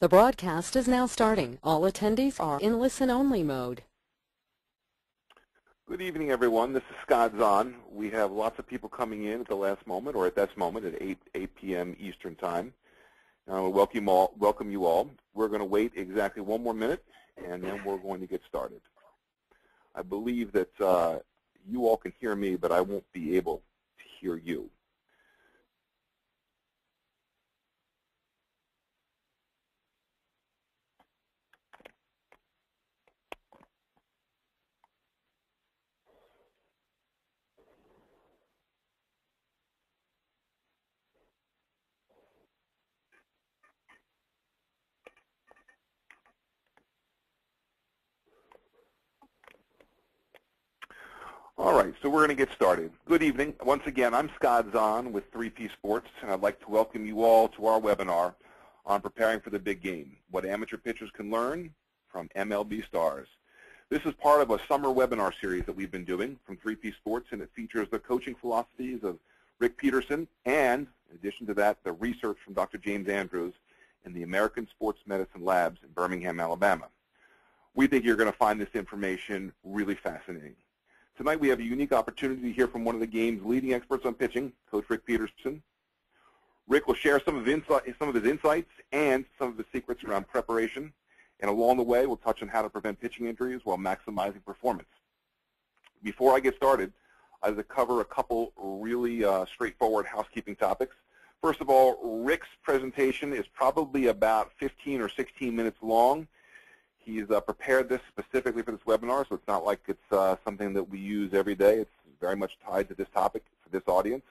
The broadcast is now starting. All attendees are in listen-only mode. Good evening, everyone. This is Scott Zahn. We have lots of people coming in at the last moment, or at this moment, at 8 p.m. Eastern Time. Welcome you all. We're going to wait exactly one more minute, and then we're going to get started. I believe that you all can hear me, but I won't be able to hear you. All right, so we're going to get started. Good evening. Once again, I'm Scott Zahn with 3P Sports, and I'd like to welcome you all to our webinar on preparing for the big game, what amateur pitchers can learn from MLB stars. This is part of a summer webinar series that we've been doing from 3P Sports, and it features the coaching philosophies of Rick Peterson and, in addition to that, the research from Dr. James Andrews in the American Sports Medicine Labs in Birmingham, Alabama. We think you're going to find this information really fascinating. Tonight we have a unique opportunity to hear from one of the game's leading experts on pitching, Coach Rick Peterson. Rick will share some of his insights and some of the secrets around preparation, and along the way we'll touch on how to prevent pitching injuries while maximizing performance. Before I get started, I'd like to cover a couple really straightforward housekeeping topics. First of all, Rick's presentation is probably about 15 or 16 minutes long. He's prepared this specifically for this webinar, so it's not like it's something that we use every day. It's very much tied to this topic for this audience.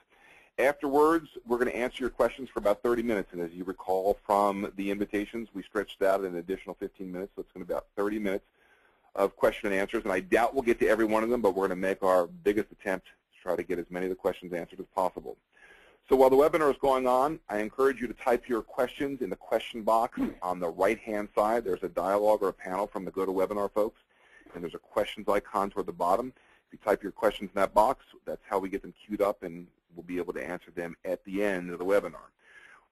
Afterwards, we're going to answer your questions for about 30 minutes, and as you recall from the invitations, we stretched out an additional 15 minutes, so it's going to be about 30 minutes of question and answers, and I doubt we'll get to every one of them, but we're going to make our biggest attempt to try to get as many of the questions answered as possible. So while the webinar is going on, I encourage you to type your questions in the question box on the right-hand side. There's a dialogue or a panel from the GoToWebinar folks, and there's a questions icon toward the bottom. If you type your questions in that box, that's how we get them queued up, and we'll be able to answer them at the end of the webinar.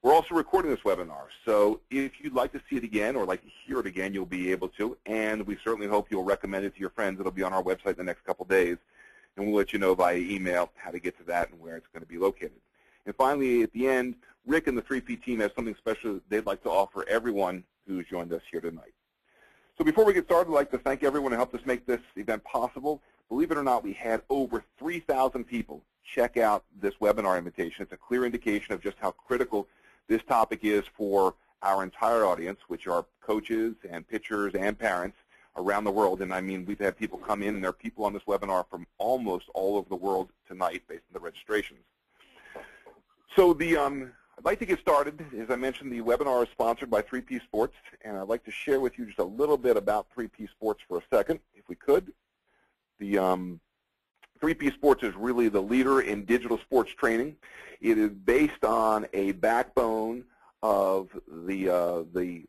We're also recording this webinar, so if you'd like to see it again or like to hear it again, you'll be able to, and we certainly hope you'll recommend it to your friends. It'll be on our website in the next couple days, and we'll let you know via email how to get to that and where it's going to be located. And finally, at the end, Rick and the 3P team have something special they'd like to offer everyone who's joined us here tonight. So before we get started, I'd like to thank everyone who helped us make this event possible. Believe it or not, we had over 3,000 people check out this webinar invitation. It's a clear indication of just how critical this topic is for our entire audience, which are coaches and pitchers and parents around the world. And I mean, we've had people come in, and there are people on this webinar from almost all over the world tonight based on the registrations. So I'd like to get started. As I mentioned, the webinar is sponsored by 3P Sports, and I'd like to share with you just a little bit about 3P Sports for a second, if we could. The 3P Sports is really the leader in digital sports training. It is based on a backbone of the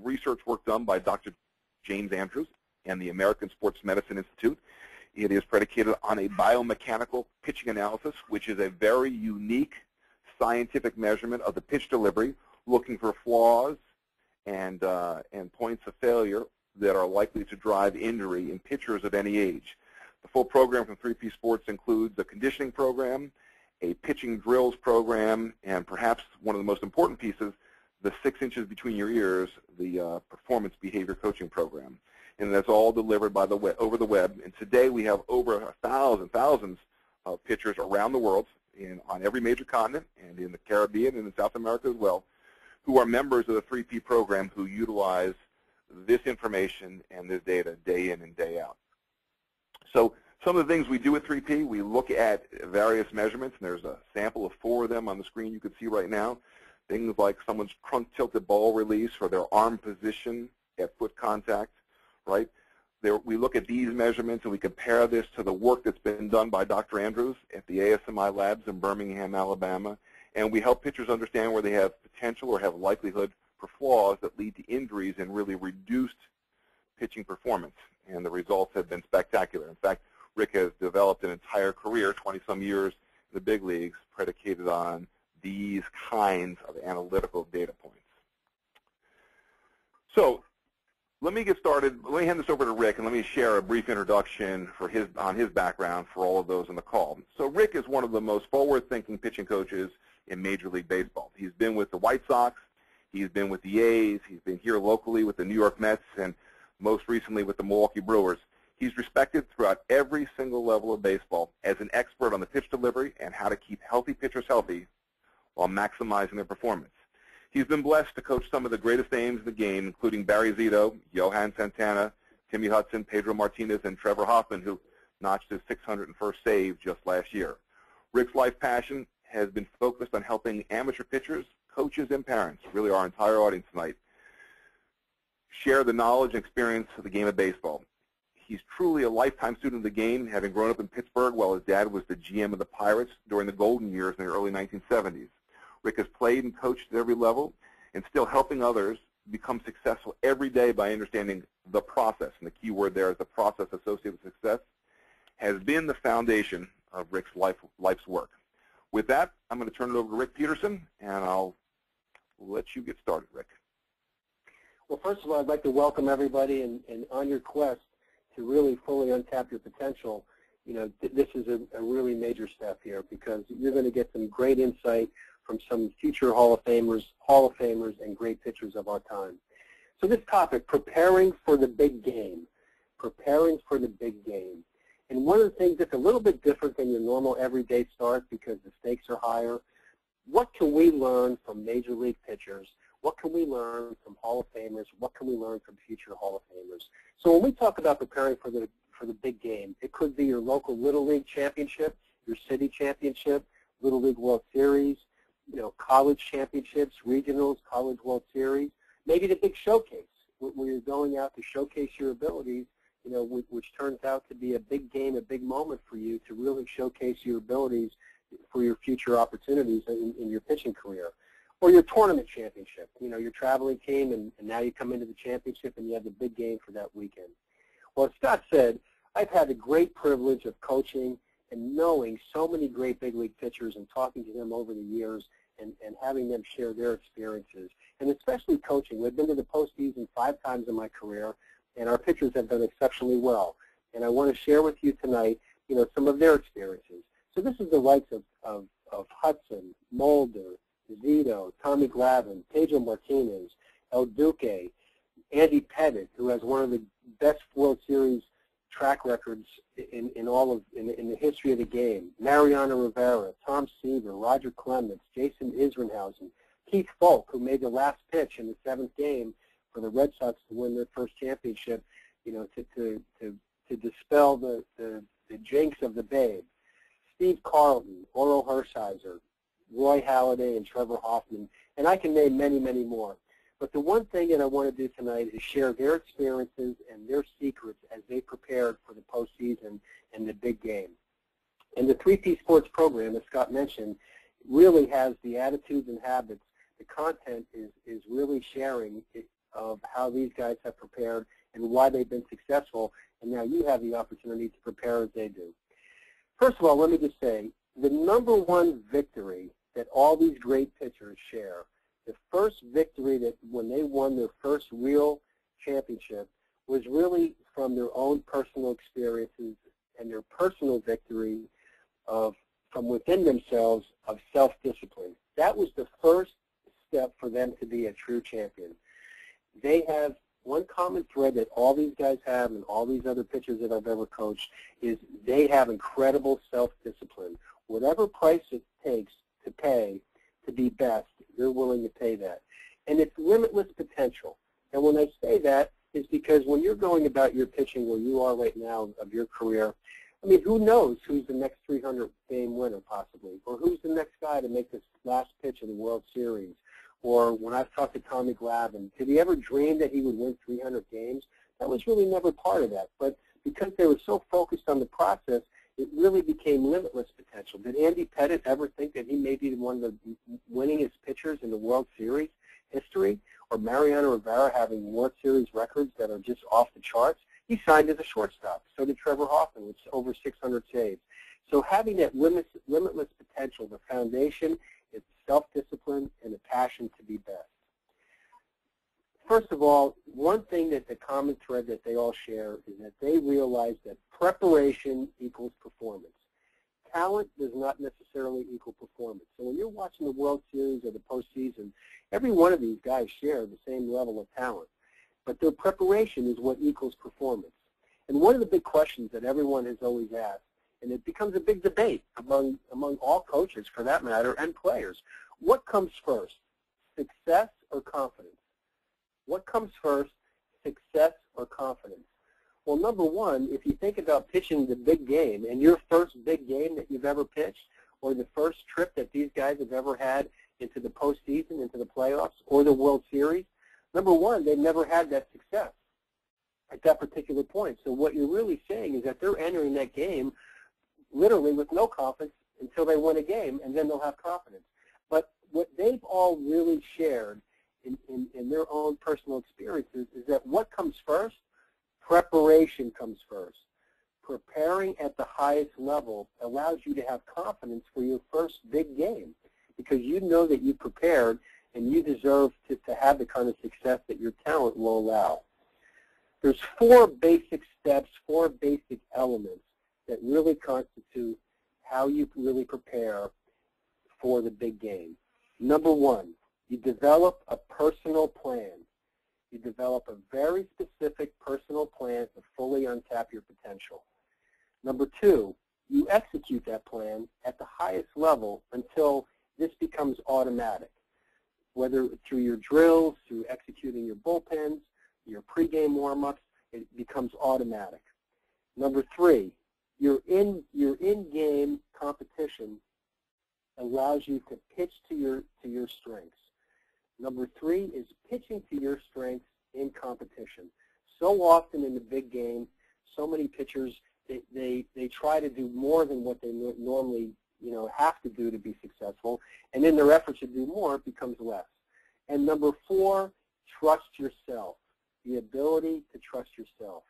research work done by Dr. James Andrews and the American Sports Medicine Institute. It is predicated on a biomechanical pitching analysis, which is a very unique scientific measurement of the pitch delivery, looking for flaws and points of failure that are likely to drive injury in pitchers of any age. The full program from 3P Sports includes a conditioning program, a pitching drills program, and perhaps one of the most important pieces, the 6 inches between your ears, the performance behavior coaching program. And that's all delivered by over the web. And today we have over thousands of pitchers around the world, on every major continent, and in the Caribbean and in South America as well, who are members of the 3P program who utilize this information and this data day in and day out. So some of the things we do at 3P, we look at various measurements, and there's a sample of 4 of them on the screen you can see right now. Things like someone's trunk-tilted ball release or their arm position at foot contact. Right? We look at these measurements and we compare this to the work that's been done by Dr. Andrews at the ASMI labs in Birmingham, Alabama, and we help pitchers understand where they have potential or have likelihood for flaws that lead to injuries and really reduced pitching performance, and the results have been spectacular. In fact, Rick has developed an entire career, 20-some years in the big leagues, predicated on these kinds of analytical data points. So let me get started. Let me hand this over to Rick, and let me share a brief introduction on his background for all of those on the call. So Rick is one of the most forward-thinking pitching coaches in Major League Baseball. He's been with the White Sox. He's been with the A's. He's been here locally with the New York Mets, and most recently with the Milwaukee Brewers. He's respected throughout every single level of baseball as an expert on the pitch delivery and how to keep healthy pitchers healthy while maximizing their performance. He's been blessed to coach some of the greatest names in the game, including Barry Zito, Johan Santana, Timmy Hudson, Pedro Martinez, and Trevor Hoffman, who notched his 601st save just last year. Rick's life passion has been focused on helping amateur pitchers, coaches, and parents, really our entire audience tonight, share the knowledge and experience of the game of baseball. He's truly a lifetime student of the game, having grown up in Pittsburgh while his dad was the GM of the Pirates during the golden years in the early 1970s. Rick has played and coached at every level and still helping others become successful every day by understanding the process. And the key word there is the process associated with success has been the foundation of Rick's life's work. With that, I'm going to turn it over to Rick Peterson, and I'll let you get started, Rick. Well, first of all, I'd like to welcome everybody, and on your quest to really fully untap your potential, you know, this is a really major step here, because you're going to get some great insight from some future Hall of Famers, and great pitchers of our time. So this topic, preparing for the big game, preparing for the big game. And one of the things that's a little bit different than your normal everyday start because the stakes are higher, what can we learn from Major League pitchers? What can we learn from Hall of Famers? What can we learn from future Hall of Famers? So when we talk about preparing for the big game, it could be your local Little League championship, your city championship, Little League World Series, you know, college championships, regionals, college World Series, maybe the big showcase where you're going out to showcase your abilities, you know, which turns out to be a big game, a big moment for you to really showcase your abilities for your future opportunities in your pitching career. Or your tournament championship, you know, your traveling team, and now you come into the championship and you have the big game for that weekend. Well, as Scott said, I've had the great privilege of coaching and knowing so many great big league pitchers and talking to them over the years and having them share their experiences, and especially coaching. We've been to the postseason 5 times in my career, and our pitchers have done exceptionally well. And I want to share with you tonight, you know, some of their experiences. So this is the likes of Hudson, Mulder, Zito, Tommy Glavine, Pedro Martinez, El Duque, Andy Pettit, who has one of the best World Series track records in the history of the game, Mariano Rivera, Tom Seaver, Roger Clemens, Jason Isringhausen, Keith Folk, who made the last pitch in the 7th game for the Red Sox to win their first championship, you know, to dispel the jinx of the Babe, Steve Carlton, Oro Hershiser, Roy Halladay, and Trevor Hoffman, and I can name many, many more. But the one thing that I want to do tonight is share their experiences and their secrets as they prepared for the postseason and the big game. And the 3P Sports program, as Scott mentioned, really has the attitudes and habits. The content is really sharing of how these guys have prepared and why they've been successful, and now you have the opportunity to prepare as they do. First of all, let me just say, the #1 victory that all these great pitchers share, the first victory that when they won their first real championship was really from their own personal experiences and their personal victory from within themselves of self-discipline. That was the first step for them to be a true champion. They have one common thread that all these guys have and all these other pitchers that I've ever coached is they have incredible self-discipline. Whatever price it takes to pay to be best, they're willing to pay that. And it's limitless potential. And when I say that, it's because when you're going about your pitching where you are right now of your career, I mean, who knows who's the next 300-game winner possibly, or who's the next guy to make this last pitch of the World Series. Or when I've talked to Tommy Glavine, did he ever dream that he would win 300 games? That was really never part of that. But because they were so focused on the process, it really became limitless potential. Did Andy Pettit ever think that he may be one of the winningest pitchers in the World Series history? Or Mariano Rivera having World Series records that are just off the charts? He signed as a shortstop. So did Trevor Hoffman, with over 600 saves. So having that limitless potential, the foundation is self-discipline and a passion to be best. first of all, one thing that the common thread that they all share is that they realize that preparation equals performance. Talent does not necessarily equal performance. So when you're watching the World Series or the postseason, every one of these guys share the same level of talent. But their preparation is what equals performance. And one of the big questions that everyone has always asked, and it becomes a big debate among all coaches for that matter and players, what comes first, success or confidence? What comes first, success or confidence? Well, number one, if you think about pitching the big game and your first big game that you've ever pitched or the first trip that these guys have ever had into the postseason, into the playoffs, or the World Series, number one, they've never had that success at that particular point. So what you're really saying is that they're entering that game literally with no confidence until they win a game, and then they'll have confidence. But what they've all really shared in their own personal experiences is that what comes first? Preparation comes first. Preparing at the highest level allows you to have confidence for your first big game because you know that you prepared and you deserve to have the kind of success that your talent will allow. There's 4 basic steps, 4 basic elements that really constitute how you really prepare for the big game. Number 1, you develop a personal plan. You develop a very specific personal plan to fully untap your potential. Number 2, you execute that plan at the highest level until this becomes automatic, whether through your drills, through executing your bullpens, your pregame warm-ups, it becomes automatic. Number 3, your in-game competition allows you to pitch to your strengths. Number 3 is pitching to your strengths in competition. So often in the big game, so many pitchers, they try to do more than what they normally have to do to be successful, and in their effort to do more, it becomes less. And number 4, trust yourself, the ability to trust yourself.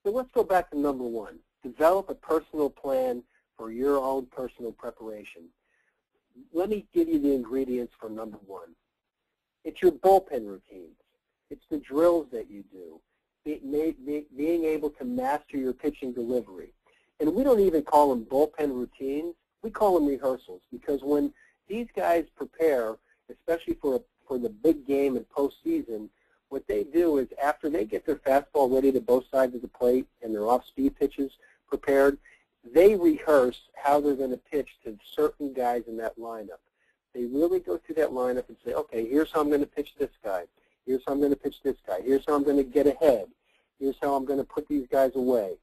So let's go back to number 1. Develop a personal plan for your own personal preparation. Let me give you the ingredients for number 1. It's your bullpen routines. It's the drills that you do. Being able to master your pitching delivery. And we don't even call them bullpen routines. We call them rehearsals because when these guys prepare, especially for the big game and postseason, what they do is after they get their fastball ready to both sides of the plate and their off-speed pitches prepared, they rehearse how they're going to pitch to certain guys in that lineup. They really go through that lineup and say, okay, here's how I'm going to pitch this guy. Here's how I'm going to pitch this guy. Here's how I'm going to get ahead. Here's how I'm going to put these guys away.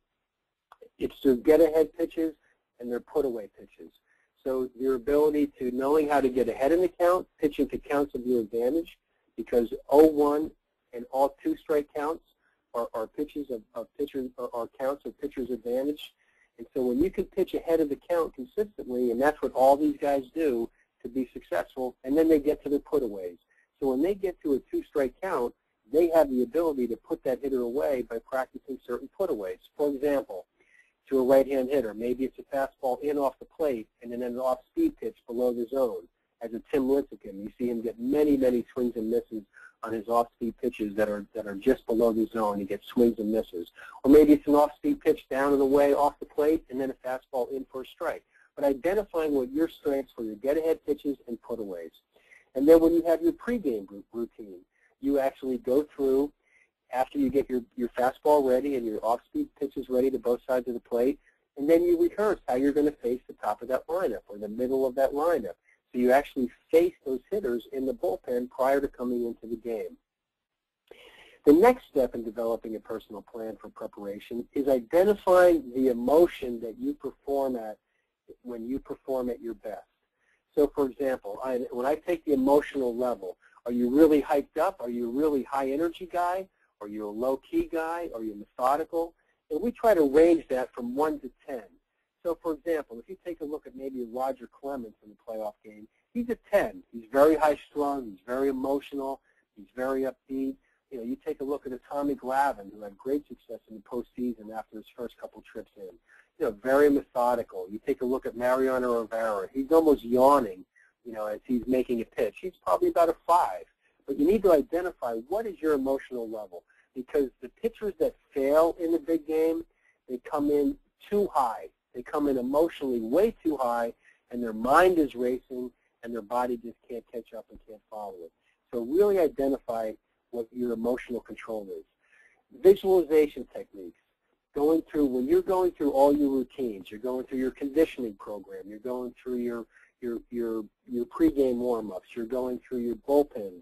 It's their get-ahead pitches and their put-away pitches. So your ability to knowing how to get ahead in the count, pitching to counts of your advantage, because 0-1 and all 2-strike counts are pitches of pitchers are counts of pitchers' advantage. And so when you can pitch ahead of the count consistently, and that's what all these guys do to be successful, and then they get to their put-aways. So when they get to a 2-strike count, they have the ability to put that hitter away by practicing certain put-aways. For example, to a right-hand hitter, maybe it's a fastball in off the plate and then an off-speed pitch below the zone. As a Tim Lincecum, you see him get many, many swings and misses on his off-speed pitches that are just below the zone. He gets swings and misses. Or maybe it's an off-speed pitch down and away off the plate and then a fastball in for a strike. But identifying what your strengths for your get-ahead pitches and put-aways. And then when you have your pregame routine, you actually go through, after you get your fastball ready and your off-speed pitches ready to both sides of the plate, and then you rehearse how you're going to face the top of that lineup or the middle of that lineup. So you actually face those hitters in the bullpen prior to coming into the game. The next step in developing a personal plan for preparation is identifying the emotion that you perform at when you perform at your best. So, for example, when I take the emotional level, are you really hyped up? Are you a really high-energy guy? Are you a low-key guy? Are you methodical? And we try to range that from 1 to 10. So, for example, if you take a look at maybe Roger Clemens in the playoff game, he's a 10. He's very high-strung. He's very emotional. He's very upbeat. You know, you take a look at a Tommy Glavine, who had great success in the postseason after his first couple trips in. You know, very methodical. You take a look at Mariano Rivera. He's almost yawning, you know, as he's making a pitch. He's probably about a 5. But you need to identify what is your emotional level, because the pitchers that fail in the big game, they come in too high. They come in emotionally way too high, and their mind is racing, and their body just can't catch up and can't follow it. So really identify what your emotional control is. Visualization techniques. When you're going through all your routines, you're going through your conditioning program, you're going through your pregame warm-ups, you're going through your bullpens,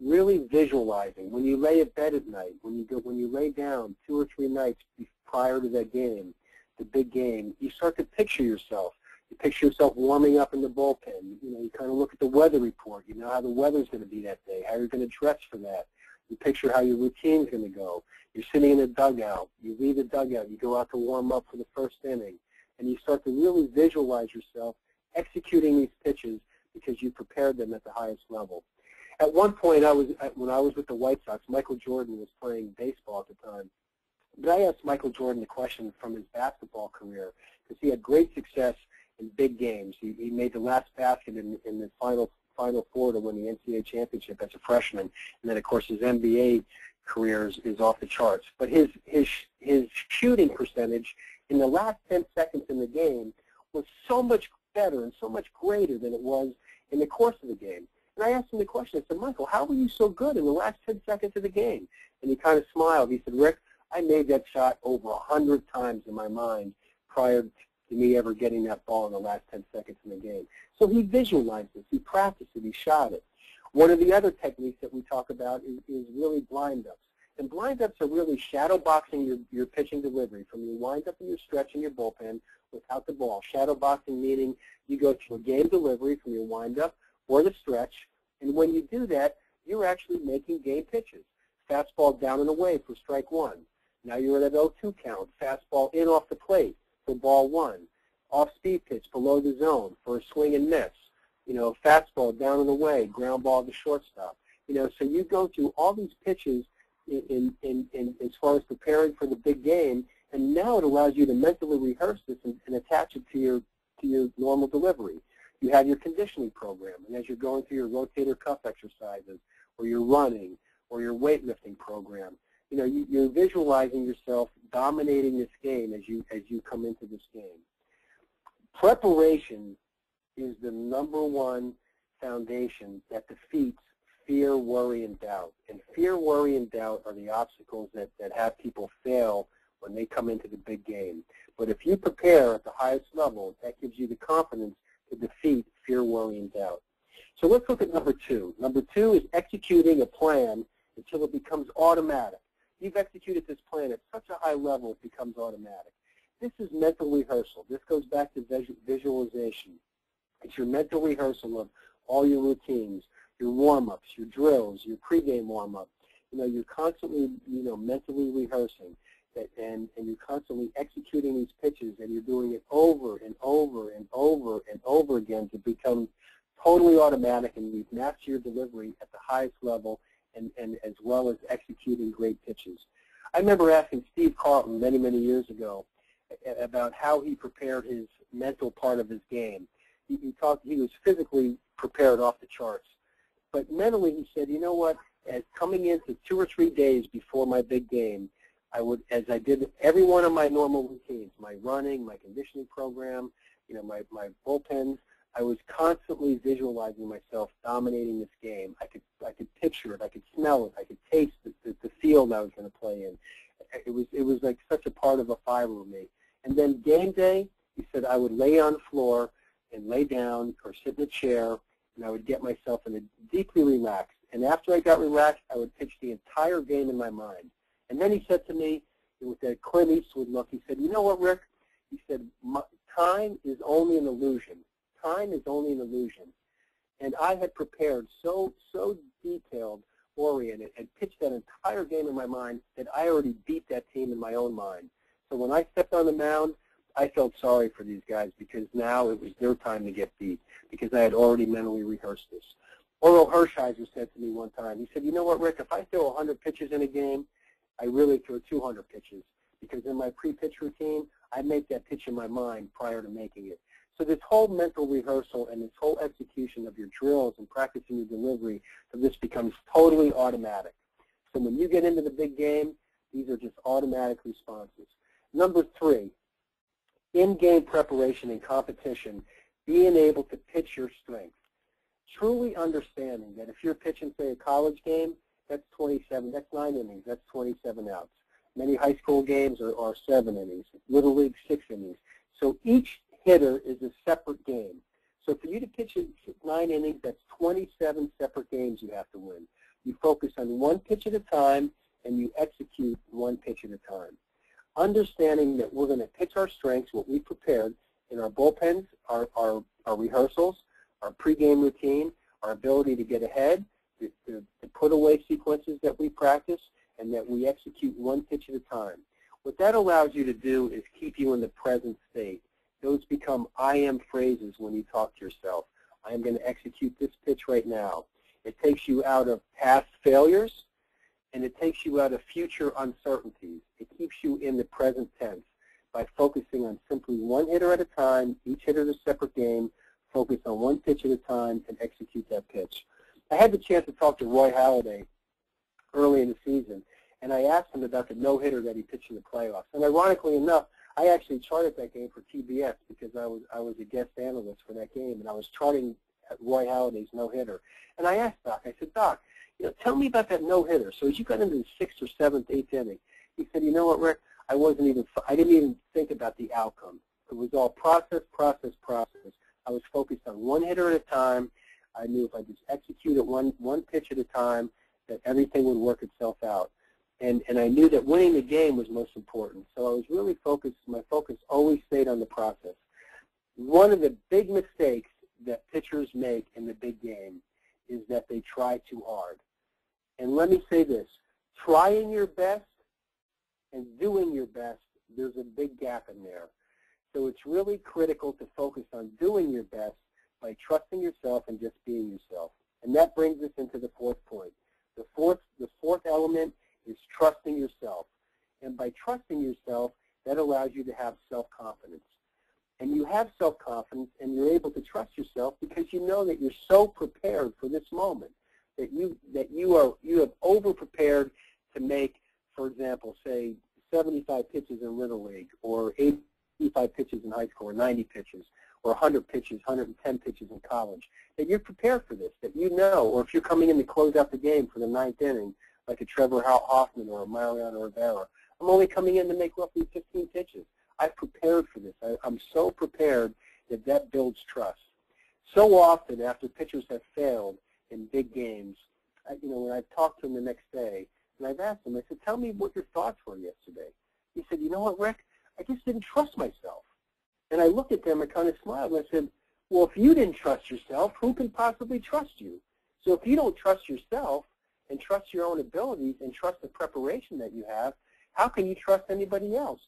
really visualizing. When you lay in bed at night, when you lay down 2 or 3 nights prior to that game, the big game, you start to picture yourself. You picture yourself warming up in the bullpen. You kind of look at the weather report. You know how the weather's going to be that day, how you're going to dress for that. You picture how your routine's going to go. You're sitting in a dugout. You leave the dugout. You go out to warm up for the first inning. And you start to really visualize yourself executing these pitches because you prepared them at the highest level. At one point, when I was with the White Sox, Michael Jordan was playing baseball at the time. But I asked Michael Jordan a question from his basketball career because he had great success in big games. He made the last basket in the Final Four to win the NCAA championship as a freshman, and then of course his NBA career is off the charts. But his shooting percentage in the last 10 seconds in the game was so much better and so much greater than it was in the course of the game. And I asked him the question. I said, Michael, how were you so good in the last 10 seconds of the game? And he kind of smiled. He said, Rick, I made that shot over 100 times in my mind prior to me ever getting that ball in the last 10 seconds in the game. So he visualized this. He practiced it. He shot it. One of the other techniques that we talk about is really blind-ups. And blind-ups are really shadow boxing your pitching delivery from your wind-up and your stretch in your bullpen without the ball. Shadow boxing meaning you go to a game delivery from your wind-up or the stretch, and when you do that, you're actually making game pitches. Fastball down and away for strike 1. Now you're at an 0-2 count. Fastball in off the plate for ball 1. Off-speed pitch below the zone for a swing and miss. Fastball down and away, ground ball to shortstop. So you go through all these pitches in as far as preparing for the big game, and now it allows you to mentally rehearse this and attach it to your normal delivery. You have your conditioning program, and as you're going through your rotator cuff exercises, or you're running, or your weightlifting program, you're visualizing yourself dominating this game as you come into this game. Preparation is the #1 foundation that defeats fear, worry, and doubt. And fear, worry, and doubt are the obstacles that have people fail when they come into the big game. But if you prepare at the highest level, that gives you the confidence to defeat fear, worry, and doubt. So let's look at number 2. Number 2 is executing a plan until it becomes automatic. You've executed this plan at such a high level it becomes automatic. This is mental rehearsal. This goes back to visualization. It's your mental rehearsal of all your routines, your warm-ups, your drills, your pregame warm-up. You're constantly, mentally rehearsing that, and you're constantly executing these pitches, and you're doing it over and over and over and over again to become totally automatic, and you've mastered your delivery at the highest level, and as well as executing great pitches. I remember asking Steve Carlton many, many years ago about how he prepared his mental part of his game. He was physically prepared off the charts. But mentally, he said, you know what, coming into 2 or 3 days before my big game, I would, as I did every one of my normal routines, my running, my conditioning program, my bullpens, I was constantly visualizing myself dominating this game. I could picture it, I could smell it, I could taste the field I was going to play in. It was like such a part of a fiber of me. And then game day, he said I would lay on the floor and lay down or sit in a chair, and I would get myself in a deeply relaxed. And after I got relaxed, I would pitch the entire game in my mind. And then he said to me, with that Clint Eastwood look, he said, you know what, Rick? He said, time is only an illusion. Time is only an illusion. And I had prepared so detailed, oriented, and pitched that entire game in my mind that I already beat that team in my own mind. So when I stepped on the mound, I felt sorry for these guys because now it was their time to get beat because I had already mentally rehearsed this. Orel Hershiser said to me one time, he said, you know what, Rick, if I throw 100 pitches in a game, I really throw 200 pitches because in my pre-pitch routine, I make that pitch in my mind prior to making it. So this whole mental rehearsal and this whole execution of your drills and practicing your delivery, so this becomes totally automatic. So when you get into the big game, these are just automatic responses. Number 3, in-game preparation and competition, being able to pitch your strengths. Truly understanding that if you're pitching, say, a college game, that's 9 innings, that's 27 outs. Many high school games are 7 innings, Little League 6 innings. So each hitter is a separate game. So for you to pitch 9 innings, that's 27 separate games you have to win. You focus on one pitch at a time, and you execute one pitch at a time. Understanding that we're going to pitch our strengths, what we prepared in our bullpens, our rehearsals, our pregame routine, our ability to get ahead, to put away sequences that we practice, and that we execute one pitch at a time. What that allows you to do is keep you in the present state. Those become I am phrases when you talk to yourself. I am going to execute this pitch right now. It takes you out of past failures, and it takes you out of future uncertainties. It keeps you in the present tense by focusing on simply one hitter at a time. Each hitter is a separate game. Focus on one pitch at a time and execute that pitch. I had the chance to talk to Roy Halladay early in the season, and I asked him about the no-hitter that he pitched in the playoffs. And ironically enough, I actually charted that game for TBS because I was a guest analyst for that game, and I was charting Roy Halladay's no-hitter. And I asked Doc, I said, Doc, tell me about that no-hitter. So as you got into the 6th or 7th, 8th inning, he said, you know what, Rick, I didn't even think about the outcome. It was all process, process, process. I was focused on one hitter at a time. I knew if I just executed one pitch at a time, that everything would work itself out. And I knew that winning the game was most important. So I was really focused, my focus always stayed on the process. One of the big mistakes that pitchers make in the big game is that they try too hard. And let me say this, trying your best and doing your best, there's a big gap in there. So it's really critical to focus on doing your best by trusting yourself and just being yourself. And that brings us into the 4th point. The fourth element is trusting yourself. And by trusting yourself, that allows you to have self-confidence. And you have self-confidence and you're able to trust yourself because you know that you're so prepared for this moment, that you have over-prepared to make, for example, say 75 pitches in Little League or 85 pitches in high school or 90 pitches or 100 pitches, 110 pitches in college, that you're prepared for this, that you know, or if you're coming in to close out the game for the 9th inning, like a Trevor Hoffman or a Mariano Rivera, I'm only coming in to make roughly 15 pitches. I've prepared for this. I'm so prepared that builds trust. So often after pitchers have failed in big games, when I've talked to them the next day, and I've asked them, I said, tell me what your thoughts were yesterday. He said, you know what, Rick, I just didn't trust myself. And I looked at them and kind of smiled, and I said, well, if you didn't trust yourself, who can possibly trust you? So if you don't trust yourself and trust your own abilities and trust the preparation that you have, how can you trust anybody else?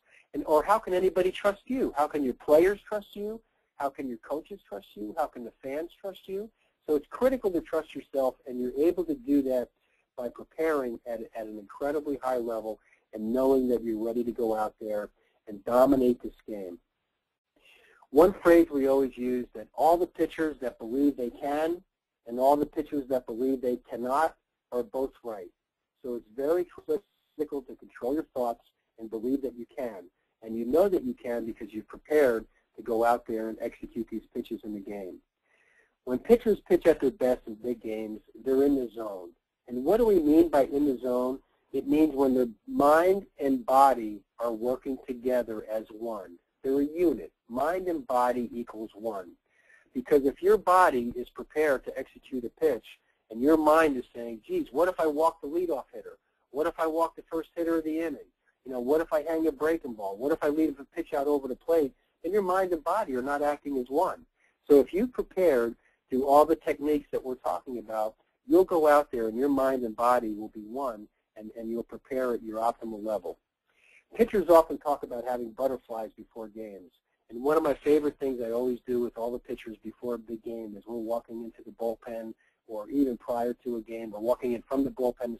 Or how can anybody trust you? How can your players trust you? How can your coaches trust you? How can the fans trust you? So it's critical to trust yourself, and you're able to do that by preparing at an incredibly high level and knowing that you're ready to go out there and dominate this game. One phrase we always use, that all the pitchers that believe they can and all the pitchers that believe they cannot are both right. So it's very critical to control your thoughts and believe that you can. And you know that you can because you're prepared to go out there and execute these pitches in the game. When pitchers pitch at their best in big games, they're in the zone. And what do we mean by in the zone? It means when the mind and body are working together as one. They're a unit. Mind and body equals one. Because if your body is prepared to execute a pitch and your mind is saying, geez, what if I walk the leadoff hitter? What if I walk the first hitter of the inning? What if I hang a breaking ball? What if I leave a pitch out over the plate? Then your mind and body are not acting as one. So if you prepared through all the techniques that we're talking about, you'll go out there and your mind and body will be one, and you'll prepare at your optimal level. Pitchers often talk about having butterflies before games. And one of my favorite things I always do with all the pitchers before a big game is we're walking into the bullpen, or even prior to a game, we're walking in from the bullpen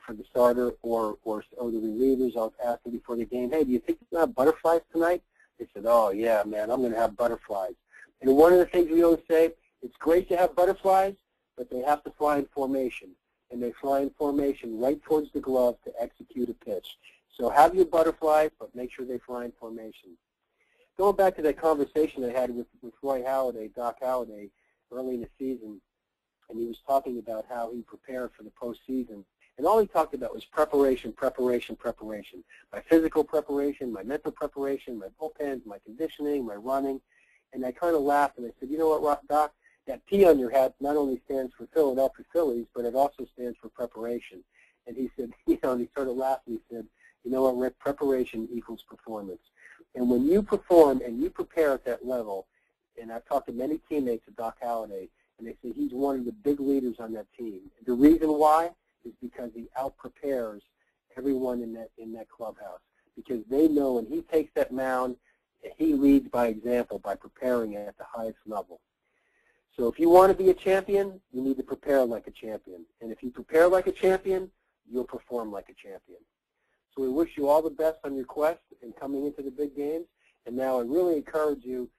for the starter or the relievers. I'll ask them before the game, hey, do you think you'll have butterflies tonight? They said, oh, yeah, man, I'm going to have butterflies. And one of the things we always say, it's great to have butterflies, but they have to fly in formation. And they fly in formation right towards the glove to execute a pitch. So have your butterflies, but make sure they fly in formation. Going back to that conversation I had with Roy Halladay, Doc Halladay, early in the season, and he was talking about how he prepared for the postseason. And all he talked about was preparation, preparation, preparation. My physical preparation, my mental preparation, my bullpens, my conditioning, my running. And I kind of laughed and I said, you know what, Doc, that P on your hat not only stands for Philadelphia Phillies, but it also stands for preparation. And he said, and he started laughing. He said, you know what, Rick, preparation equals performance. And when you perform and you prepare at that level, and I've talked to many teammates of Doc Halladay, and they say he's one of the big leaders on that team. The reason why is because he out-prepares everyone in that clubhouse, because they know when he takes that mound, he leads by example by preparing at the highest level. So if you want to be a champion, you need to prepare like a champion. And if you prepare like a champion, you'll perform like a champion. So we wish you all the best on your quest in coming into the big games. And now I really encourage you,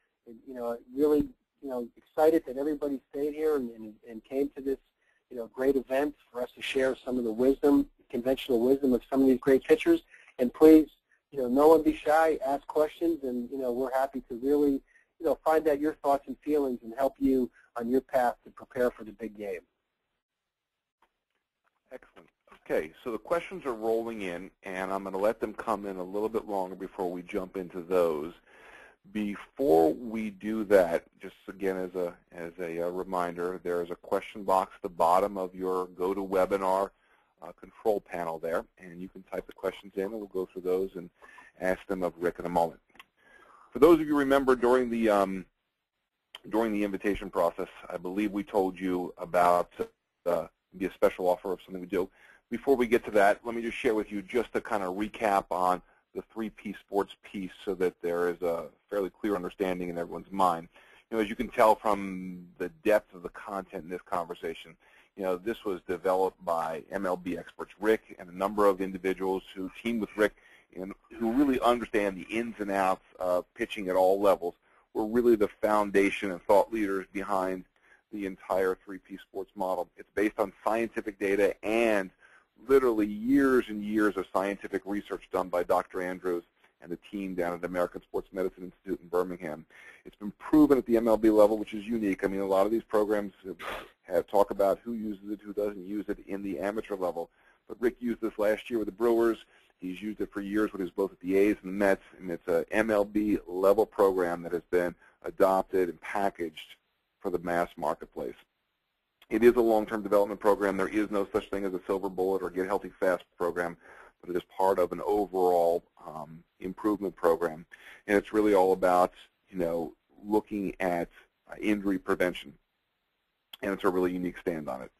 really, excited that everybody stayed here and came to this, great event for us to share some of the wisdom, conventional wisdom of some of these great pitchers. And please, no one be shy, ask questions, and, we're happy to really, find out your thoughts and feelings and help you on your path to prepare for the big game. Excellent. Okay, so the questions are rolling in, and I'm going to let them come in a little bit longer before we jump into those. Before we do that, just again as a reminder, there is a question box at the bottom of your GoToWebinar control panel there, and you can type the questions in, and we'll go through those and ask them of Rick in a moment. For those of you who remember during the invitation process, I believe we told you about be a special offer of something we do. Before we get to that, let me just share with you just a kind of recap on the 3P sports piece so that there is a fairly clear understanding in everyone's mind. As you can tell from the depth of the content in this conversation, this was developed by MLB experts Rick and a number of individuals who team with Rick and who really understand the ins and outs of pitching at all levels. Were really the foundation and thought leaders behind the entire 3P sports model. It's based on scientific data and literally years and years of scientific research done by Dr. Andrews and the team down at the American Sports Medicine Institute in Birmingham. It's been proven at the MLB level, which is unique. I mean, a lot of these programs have talk about who uses it, who doesn't use it in the amateur level. But Rick used this last year with the Brewers. He's used it for years when he was both at the A's and the Mets, and it's an MLB level program that has been adopted and packaged for the mass marketplace. It is a long-term development program. There is no such thing as a silver bullet or get healthy fast program, but it is part of an overall improvement program. And it's really all about, looking at injury prevention. And it's a really unique stand on it.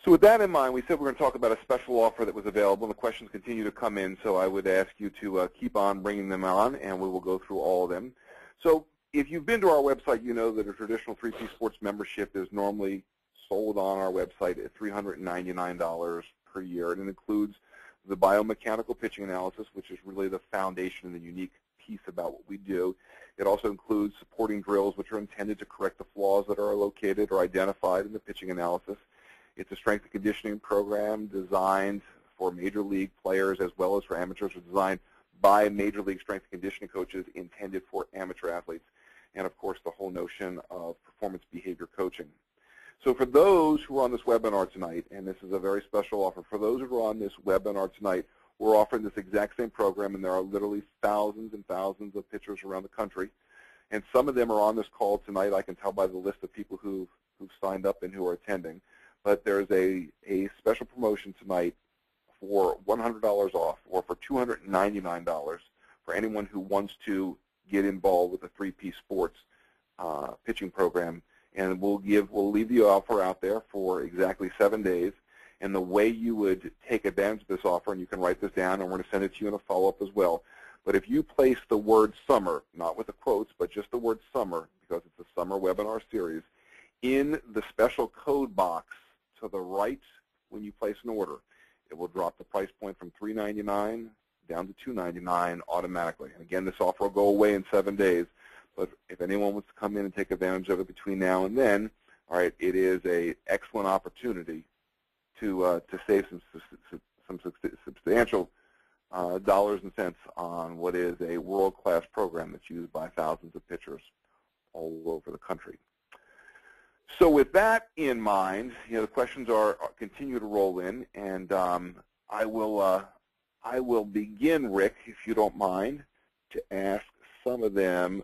So with that in mind, we said we're going to talk about a special offer that was available, and the questions continue to come in, so I would ask you to keep on bringing them on, and we will go through all of them. So if you've been to our website, you know that a traditional 3P Sports membership is normally sold on our website at $399 per year, and it includes the biomechanical pitching analysis, which is really the foundation and the unique piece about what we do. It also includes supporting drills, which are intended to correct the flaws that are located or identified in the pitching analysis. It's a strength and conditioning program designed for major league players as well as for amateurs. It's designed by major league strength and conditioning coaches intended for amateur athletes. And, of course, the whole notion of performance behavior coaching. So for those who are on this webinar tonight, and this is a very special offer, for those who are on this webinar tonight, we're offering this exact same program, and there are literally thousands and thousands of pitchers around the country. And some of them are on this call tonight. I can tell by the list of people who've signed up and who are attending. But there's a special promotion tonight for $100 off, or for $299 for anyone who wants to get involved with the 3P Sports pitching program. And we'll leave the offer out there for exactly 7 days. And the way you would take advantage of this offer, and you can write this down, and we're going to send it to you in a follow-up as well. But if you place the word summer, not with the quotes, but just the word summer, because it's a summer webinar series, in the special code box to the right when you place an order, it will drop the price point from $399 down to $2.99 automatically. And again, this offer will go away in 7 days. But if anyone wants to come in and take advantage of it between now and then, all right, it is an excellent opportunity to save some substantial dollars and cents on what is a world-class program that's used by thousands of pitchers all over the country. So with that in mind, the questions continue to roll in, and I will begin, Rick, if you don't mind, to ask some of them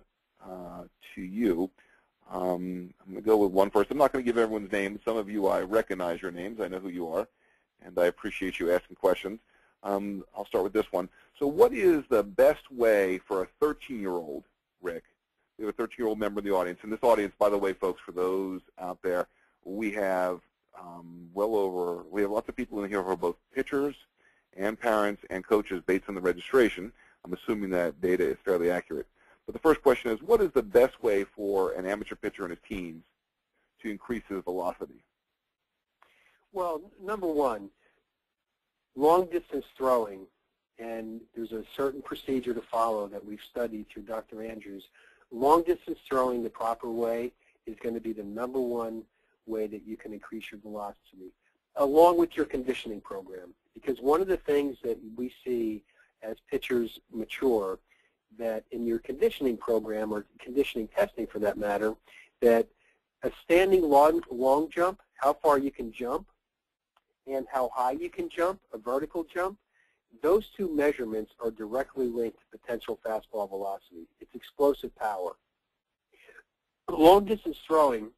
to you. I'm going to go with one first. I'm not going to give everyone's name. Some of you, I recognize your names. I know who you are, and I appreciate you asking questions. I'll start with this one. So what is the best way for a 13-year-old, Rick? We have a 13-year-old member in the audience. And this audience, by the way, folks, for those out there, we have we have lots of people in here who are both pitchers and parents and coaches based on the registration. I'm assuming that data is fairly accurate. But the first question is, what is the best way for an amateur pitcher in his teens to increase his velocity? Well, number one, long-distance throwing, and there's a certain procedure to follow that we've studied through Dr. Andrews. Long-distance throwing the proper way is going to be the number one way that you can increase your velocity, along with your conditioning program. Because one of the things that we see as pitchers mature, that in your conditioning program, or conditioning testing for that matter, that a standing long jump, how far you can jump, and how high you can jump, a vertical jump, those two measurements are directly linked to potential fastball velocity. It's explosive power. Long-distance throwing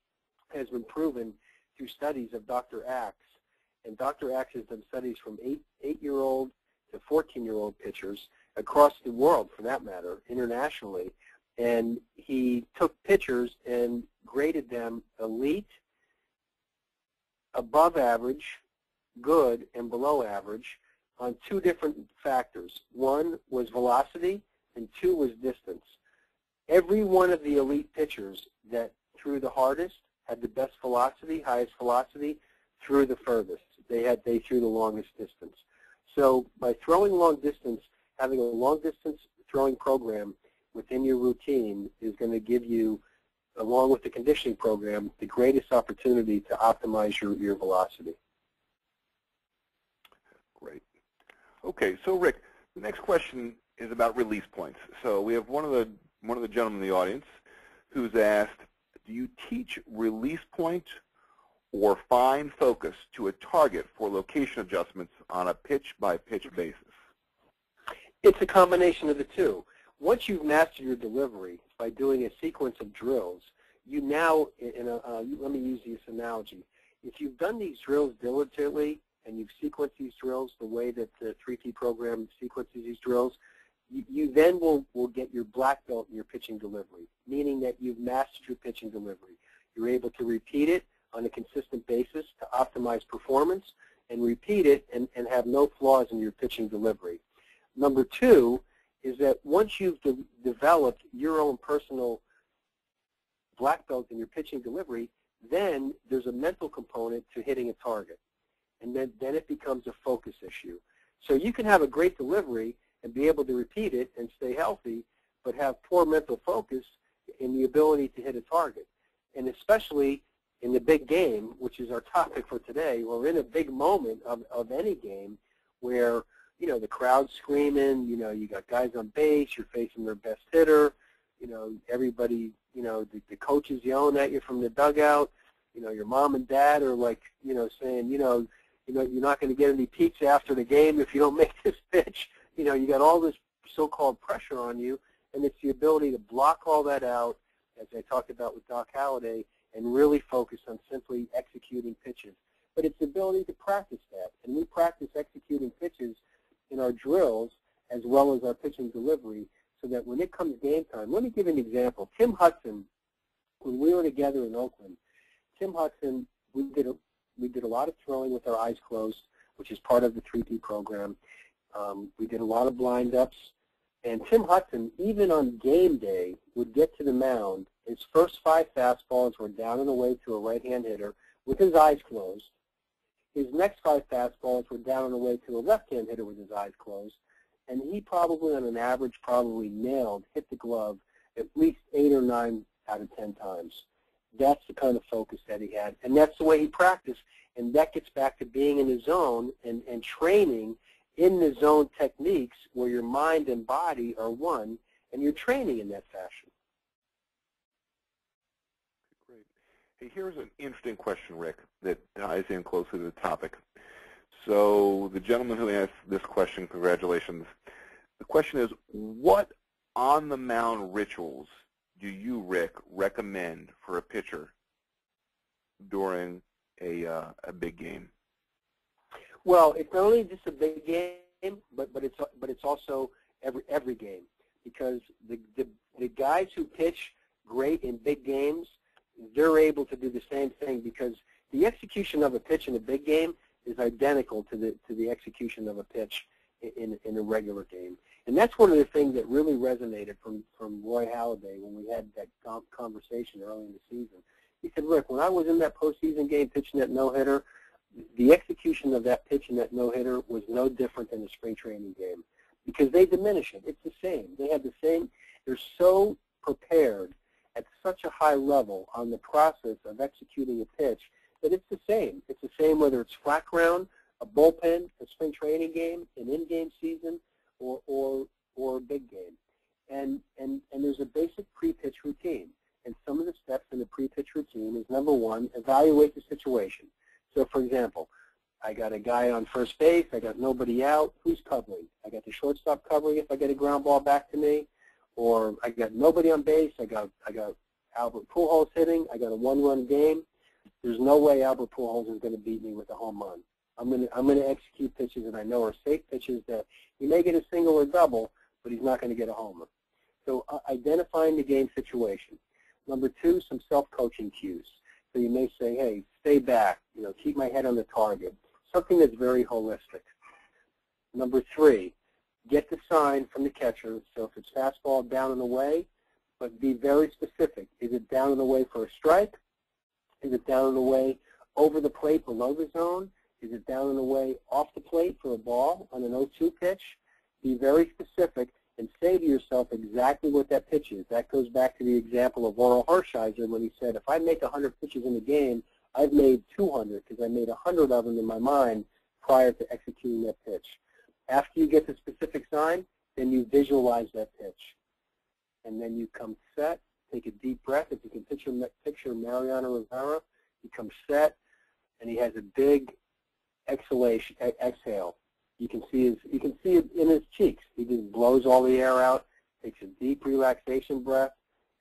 has been proven through studies of Dr. Axe, and Dr. Axe has done studies from 8-year-old to 14-year-old pitchers across the world, for that matter, internationally, and he took pitchers and graded them elite, above average, good, and below average on two different factors. One was velocity, and two was distance. Every one of the elite pitchers that threw the hardest had the best velocity, highest velocity, threw the furthest. They threw the longest distance. So by throwing long distance, having a long distance throwing program within your routine is going to give you, along with the conditioning program, the greatest opportunity to optimize your velocity. Great. Okay, so Rick, the next question is about release points. So we have one of the gentlemen in the audience who's asked, do you teach release point or fine focus to a target for location adjustments on a pitch-by-pitch basis? It's a combination of the two. Once you've mastered your delivery by doing a sequence of drills, you now, let me use this analogy. If you've done these drills diligently and you've sequenced these drills the way that the 3T program sequences these drills, you then will get your black belt in your pitching delivery, meaning that you've mastered your pitching delivery. You're able to repeat it on a consistent basis to optimize performance, and repeat it and have no flaws in your pitching delivery. Number two is that once you've developed your own personal black belt in your pitching delivery, then there's a mental component to hitting a target. And then it becomes a focus issue. So you can have a great delivery and be able to repeat it and stay healthy, but have poor mental focus in the ability to hit a target. And especially in the big game, which is our topic for today, we're in a big moment of any game where, the crowd's screaming, you got guys on base, you're facing their best hitter, everybody, the coach is yelling at you from the dugout, your mom and dad are like, saying, you're not going to get any pizza after the game if you don't make this pitch. You got all this so-called pressure on you, and it's the ability to block all that out, as I talked about with Doc Halladay, and really focus on simply executing pitches. But it's the ability to practice that, and we practice executing pitches in our drills as well as our pitching delivery, so that when it comes game time, let me give you an example. Tim Hudson, when we were together in Oakland, Tim Hudson, we did a lot of throwing with our eyes closed, which is part of the 3P program. We did a lot of blind-ups, and Tim Hudson, even on game day, would get to the mound. His first 5 fastballs were down and away to a right-hand hitter with his eyes closed. His next 5 fastballs were down and away to a left-hand hitter with his eyes closed. and he probably, on an average, hit the glove at least 8 or 9 out of 10 times. That's the kind of focus that he had, and that's the way he practiced. And that gets back to being in the zone and training in the zone techniques where your mind and body are one, and you're training in that fashion. Great. Hey, here's an interesting question, Rick, that ties in closely to the topic. So the gentleman who asked this question, congratulations. The question is, what on-the-mound rituals do you, Rick, recommend for a pitcher during a big game? Well, it's not only just a big game, but it's also every game, because the guys who pitch great in big games, they're able to do the same thing, because the execution of a pitch in a big game is identical to the execution of a pitch in a regular game. And that's one of the things that really resonated from Roy Halladay when we had that conversation early in the season. He said, Rick, when I was in that postseason game pitching that no-hitter, the execution of that pitch in that no-hitter was no different than the spring training game, because they diminish it. It's the same. They have the same. They're so prepared at such a high level on the process of executing a pitch that it's the same. It's the same whether it's flat ground, a bullpen, a spring training game, an in-game season, or a big game. And there's a basic pre-pitch routine. And some of the steps in the pre-pitch routine is, number one, evaluate the situation. So, for example, I got a guy on first base, I got nobody out, who's covering? I got the shortstop covering if I get a ground ball back to me, or I got nobody on base, I got Albert Pujols hitting, I got a one-run game. There's no way Albert Pujols is going to beat me with a home run. I'm going to execute pitches that I know are safe pitches that he may get a single or double, but he's not going to get a homer. So identifying the game situation. Number two, some self-coaching cues. So you may say, hey, stay back, keep my head on the target. Something that's very holistic. Number three, get the sign from the catcher. So if it's fastball down and away, but be very specific. Is it down and away for a strike? Is it down and away over the plate below the zone? Is it down and away off the plate for a ball on an 0-2 pitch? Be very specific and say to yourself exactly what that pitch is. That goes back to the example of Oral Hershiser when he said, if I make 100 pitches in a game, I've made 200 because I made 100 of them in my mind prior to executing that pitch. After you get the specific sign, then you visualize that pitch. And then you come set, take a deep breath. If you can picture Mariano Rivera, he comes set, and he has a big exhale. You can see it in his cheeks. He just blows all the air out, takes a deep relaxation breath,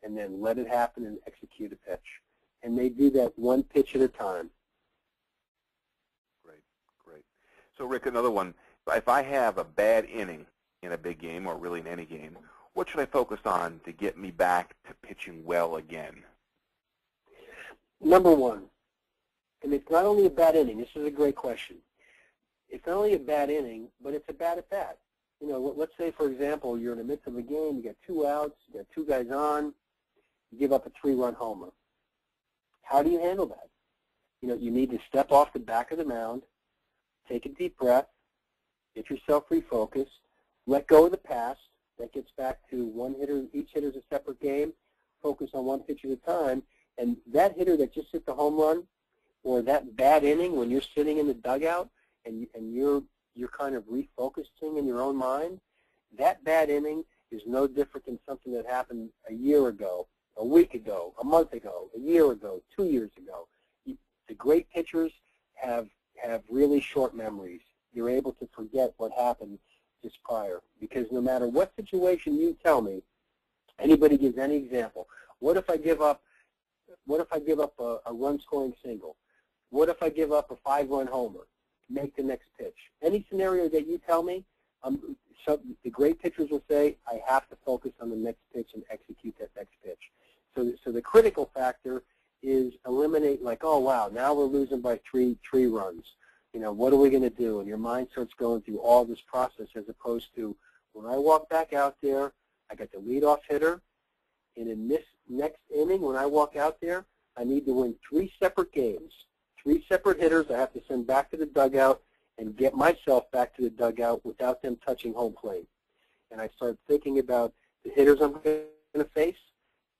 and then let it happen and execute a pitch. And they do that one pitch at a time. Great, great. So, Rick, another one. If I have a bad inning in a big game, or really in any game, what should I focus on to get me back to pitching well again? Number one, and it's not only a bad inning. This is a great question. It's not only a bad inning, but it's a bad at bat. Let's say, for example, you're in the midst of a game, you got 2 outs, you got 2 guys on, you give up a 3-run homer. How do you handle that? You need to step off the back of the mound, take a deep breath, get yourself refocused, let go of the past. That gets back to one hitter. Each hitter is a separate game. Focus on one pitch at a time. And that hitter that just hit the home run, or that bad inning when you're sitting in the dugout and you're kind of refocusing in your own mind, that bad inning is no different than something that happened a year ago, a week ago, a month ago, a year ago, 2 years ago. The great pitchers have really short memories. You're able to forget what happened just prior, because no matter what situation you tell me, anybody gives any example. What if I give up a run-scoring single? What if I give up a 5-run homer? Make the next pitch. Any scenario that you tell me, the great pitchers will say, I have to focus on the next pitch and execute that next pitch. So the critical factor is eliminate, like, oh, wow, now we're losing by three runs. What are we going to do? And your mind starts going through all this process, as opposed to when I walk back out there, I got the leadoff hitter, and in this next inning, when I walk out there, I need to win 3 separate games. 3 separate hitters I have to send back to the dugout and get myself back to the dugout without them touching home plate. and I start thinking about the hitters I'm going to face.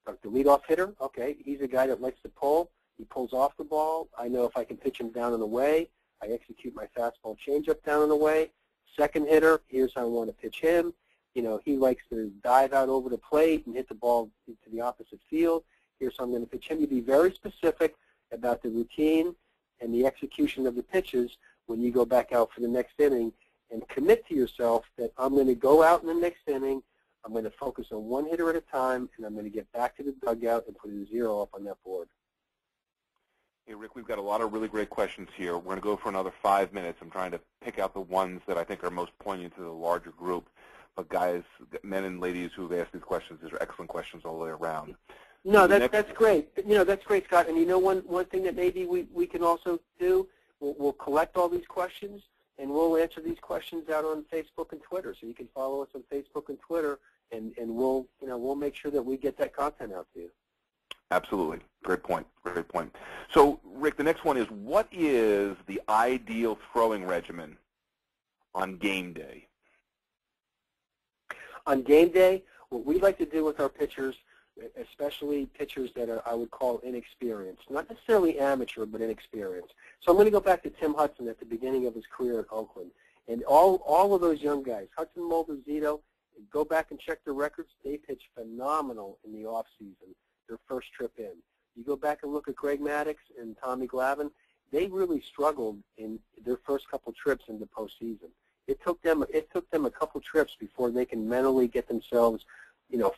Like the leadoff hitter, okay, he's a guy that likes to pull. He pulls off the ball. I know if I can pitch him down and away. I execute my fastball changeup down and away. Second hitter, here's how I want to pitch him. You know, he likes to dive out over the plate and hit the ball to the opposite field. Here's how I'm going to pitch him. You be very specific about the routine and the execution of the pitches when you go back out for the next inning, and commit to yourself that I'm going to go out in the next inning, I'm going to focus on one hitter at a time, and I'm going to get back to the dugout and put a 0 up on that board. Hey, Rick, we've got a lot of really great questions here. We're going to go for another 5 minutes. I'm trying to pick out the ones that I think are most poignant to the larger group. But guys, men and ladies who have asked these questions, these are excellent questions all the way around. No, that's great. You know, that's great, Scott. And you know, one thing that maybe we can also do, we'll collect all these questions, and we'll answer these questions out on Facebook and Twitter. So you can follow us on Facebook and Twitter, and we'll make sure that we get that content out to you. Absolutely. Great point. Great point. So, Rick, the next one is, what is the ideal throwing regimen on game day? On game day, what we like to do with our pitchers, especially pitchers that are, I would call, inexperienced, not necessarily amateur, but inexperienced. So I'm going to go back to Tim Hudson at the beginning of his career at Oakland. And all of those young guys, Hudson, Mulder, Zito, go back and check their records. They pitched phenomenal in the off season, their first trip in. You go back and look at Greg Maddux and Tommy Glavine, they really struggled in their first couple trips in the postseason. It took them a couple trips before they can mentally get themselves,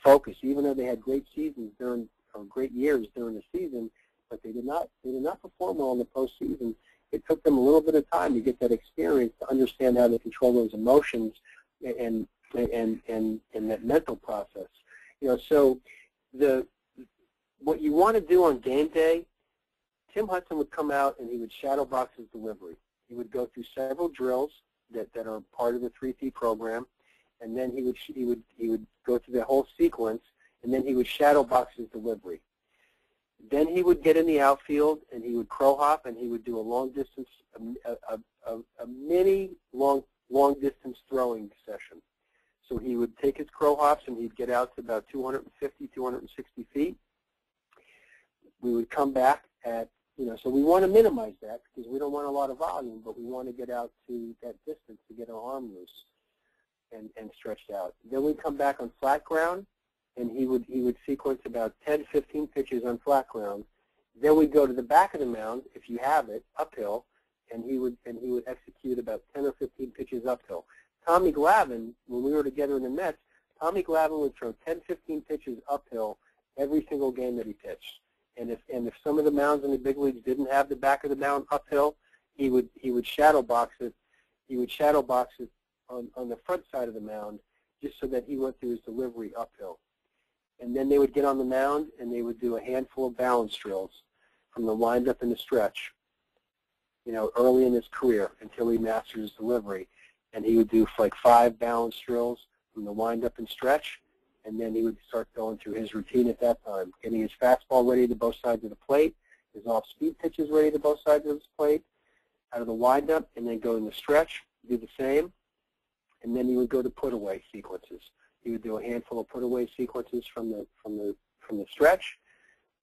focused. Even though they had great seasons or great years during the season, but they did not perform well in the postseason. It took them a little bit of time to get that experience to understand how to control those emotions and that mental process. So what you want to do on game day, Tim Hudson would come out and he would shadow box his delivery. He would go through several drills that are part of the 3P program, and then he would go through the whole sequence, and then he would shadow box his delivery. Then he would get in the outfield and he would crow hop, and he would do a long distance, a mini long distance throwing session. So he would take his crow hops and he'd get out to about 250, 260 feet. We would come back at, so we want to minimize that because we don't want a lot of volume, but we want to get out to that distance to get our arm loose and stretched out. Then we come back on flat ground, and he would sequence about 10, 15 pitches on flat ground. Then we'd go to the back of the mound, if you have it, uphill, and he would execute about 10 or 15 pitches uphill. Tommy Glavine, when we were together in the Mets, Tommy Glavine would throw 10, 15 pitches uphill every single game that he pitched. And if some of the mounds in the big leagues didn't have the back of the mound uphill, he would shadow box it. He would shadow box it on the front side of the mound, just so that he went through his delivery uphill. And then they would get on the mound and they would do a handful of balance drills from the windup and the stretch, early in his career until he mastered his delivery. And he would do like 5 balance drills from the windup and stretch, and then he would start going through his routine at that time, getting his fastball ready to both sides of the plate, his off-speed pitches ready to both sides of his plate, out of the windup, and then go in the stretch, do the same, and then he would go to put-away sequences. He would do a handful of put-away sequences from the stretch,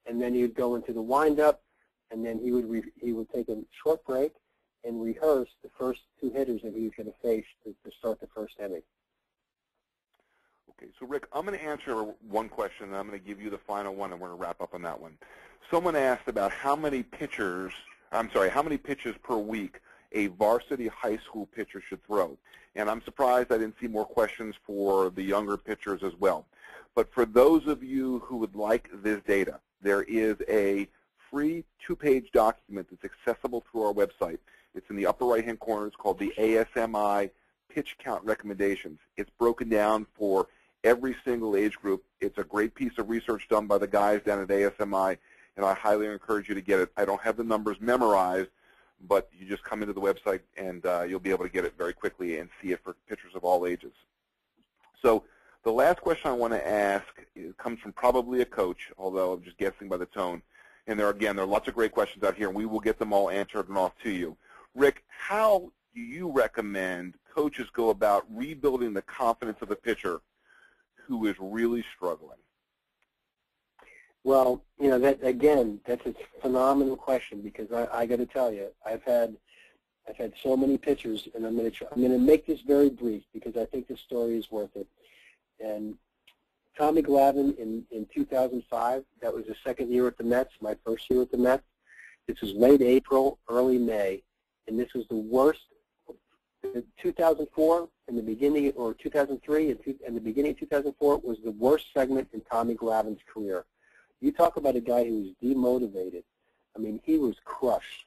and then he would go into the windup, and then he would take a short break and rehearse the first 2 hitters that he was going to face to start the first inning. Okay, so Rick, I'm going to answer one question, and I'm going to give you the final one, and we're going to wrap up on that one. Someone asked about how many pitches per week a varsity high school pitcher should throw. And I'm surprised I didn't see more questions for the younger pitchers as well. But for those of you who would like this data, there is a free 2-page document that's accessible through our website. It's in the upper right-hand corner. It's called the ASMI Pitch Count Recommendations. It's broken down for every single age group. It's a great piece of research done by the guys down at ASMI, and I highly encourage you to get it. I don't have the numbers memorized, but you just come into the website and you'll be able to get it very quickly and see it for pitchers of all ages. So the last question I want to ask comes from probably a coach, although I'm just guessing by the tone. And there are lots of great questions out here, and we will get them all answered and off to you. Rick, how do you recommend coaches go about rebuilding the confidence of a pitcher who is really struggling? Well, that again, that's a phenomenal question, because I got to tell you, I've had so many pitchers, and I'm going to make this very brief because I think this story is worth it. And Tommy Glavine in 2005, that was his second year at the Mets, my first year at the Mets. This was late April, early May, and this was the worst. 2004 and the beginning, or 2003 and the beginning of 2004 was the worst segment in Tommy Glavine's career. You talk about a guy who was demotivated. I mean, he was crushed.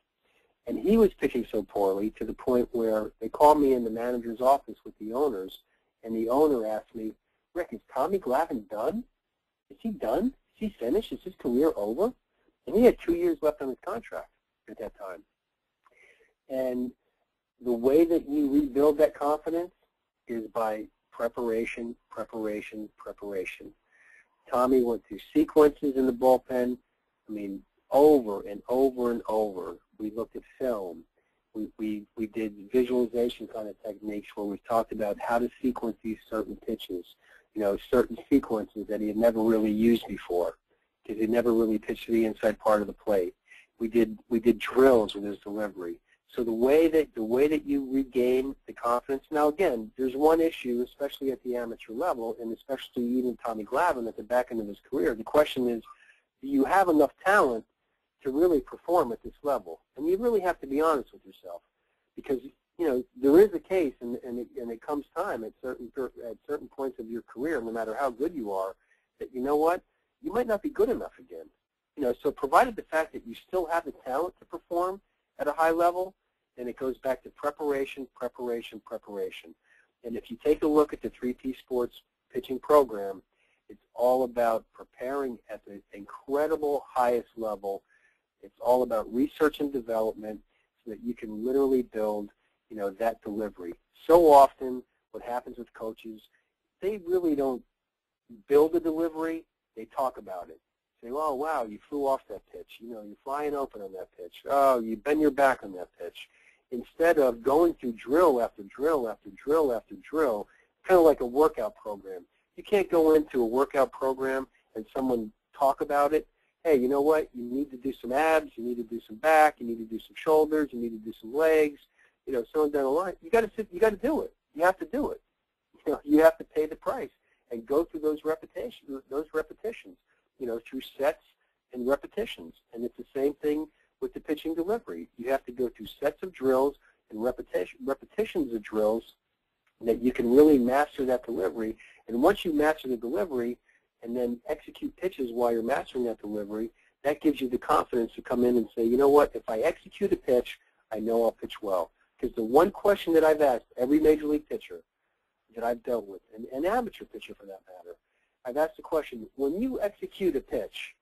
And he was pitching so poorly to the point where they called me in the manager's office with the owners, and the owner asked me, Rick, is Tommy Glavine done? Is he done? Is he finished? Is his career over? And he had 2 years left on his contract at that time. And the way that you rebuild that confidence is by preparation, preparation, preparation. Tommy went through sequences in the bullpen. I mean, over and over and over. We looked at film. We did visualization kind of techniques where we talked about how to sequence these certain pitches, certain sequences that he had never really used before because he never really pitched to the inside part of the plate. We did drills with his delivery. So the way that you regain the confidence. Now again, there's one issue, especially at the amateur level, and especially even Tommy Glavine at the back end of his career. The question is, do you have enough talent to really perform at this level? And you really have to be honest with yourself, because there is a case, and it comes time at certain points of your career, no matter how good you are, that you might not be good enough again. So provided the fact that you still have the talent to perform at a high level, then it goes back to preparation, preparation, preparation. And if you take a look at the 3P Sports pitching program, it's all about preparing at the incredible highest level. It's all about research and development so that you can literally build, that delivery. So often what happens with coaches, they really don't build a delivery, they talk about it. Say, oh, wow, you flew off that pitch. You're flying open on that pitch. Oh, you bend your back on that pitch. Instead of going through drill after drill after drill after drill, kind of like a workout program. You can't go into a workout program and someone talk about it. Hey, you know what? You need to do some abs. You need to do some back. You need to do some shoulders. You need to do some legs. So on down the line. You got to do it. You have to do it. You have to pay the price and go through those repetitions. Through sets and repetitions. And it's the same thing with the pitching delivery. You have to go through sets of drills and repetitions of drills that you can really master that delivery. And once you master the delivery and then execute pitches while you're mastering that delivery, that gives you the confidence to come in and say, you know what, if I execute a pitch, I know I'll pitch well. Because the one question that I've asked every major league pitcher that I've dealt with, and an amateur pitcher for that matter, I've asked the question, when you execute a pitch,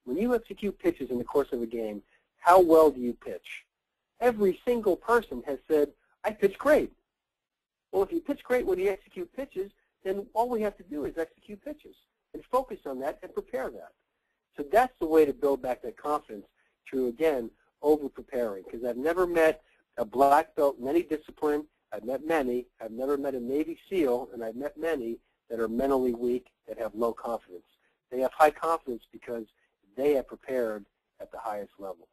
when you execute pitches in the course of a game, how well do you pitch? Every single person has said, I pitch great. Well, if you pitch great when you execute pitches, then all we have to do is execute pitches and focus on that and prepare that. So that's the way to build back that confidence through, again, over-preparing. Because I've never met a black belt in any discipline. I've met many. I've never met a Navy SEAL, and I've met many that are mentally weak, that have low confidence. They have high confidence because they have prepared at the highest level.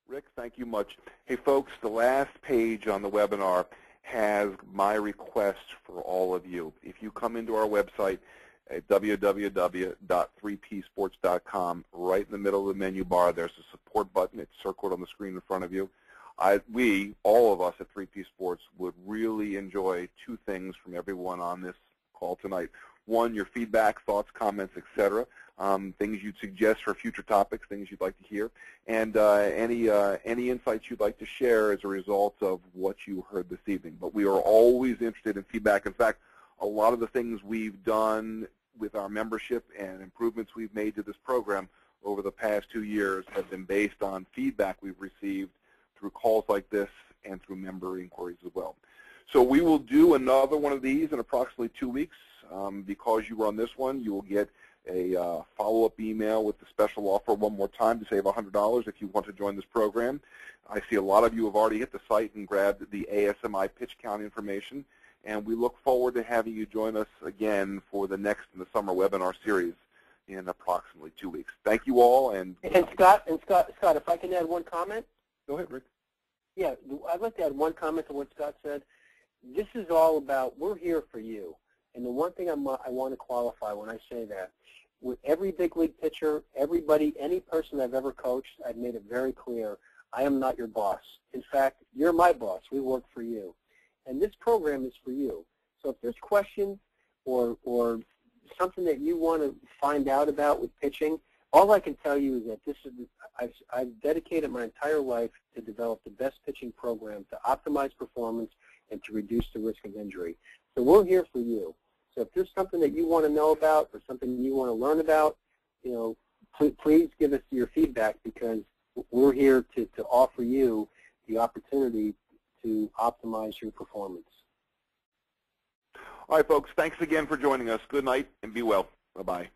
Rick, thank you much. Hey, folks, the last page on the webinar has my request for all of you. If you come into our website at www.3psports.com, right in the middle of the menu bar, there's a support button. It's circled on the screen in front of you. We, all of us at 3P Sports, would really enjoy two things from everyone on this call tonight. One, your feedback, thoughts, comments, etc., things you'd suggest for future topics, things you'd like to hear, and any insights you'd like to share as a result of what you heard this evening. But we are always interested in feedback. In fact, a lot of the things we've done with our membership and improvements we've made to this program over the past 2 years have been based on feedback we've received through calls like this and through member inquiries as well. So we will do another one of these in approximately 2 weeks. Because you were on this one, you will get a follow-up email with the special offer one more time to save $100 if you want to join this program. I see a lot of you have already hit the site and grabbed the ASMI pitch count information, and we look forward to having you join us again for the next in the summer webinar series in approximately 2 weeks. Thank you all. And Scott, if I can add one comment. Go ahead, Rick. Yeah, I'd like to add one comment to what Scott said. This is all about, we're here for you. And the one thing I want to qualify when I say that, with every big league pitcher, everybody, any person I've ever coached, I've made it very clear, I am not your boss. In fact, you're my boss. We work for you. And this program is for you. So if there's questions or something that you want to find out about with pitching, all I can tell you is that this is, I've dedicated my entire life to develop the best pitching program to optimize performance and to reduce the risk of injury. So we're here for you. So if there's something that you want to know about or something you want to learn about, you know, please give us your feedback, because we're here to offer you the opportunity to optimize your performance. All right, folks, thanks again for joining us. Good night and be well. Bye-bye.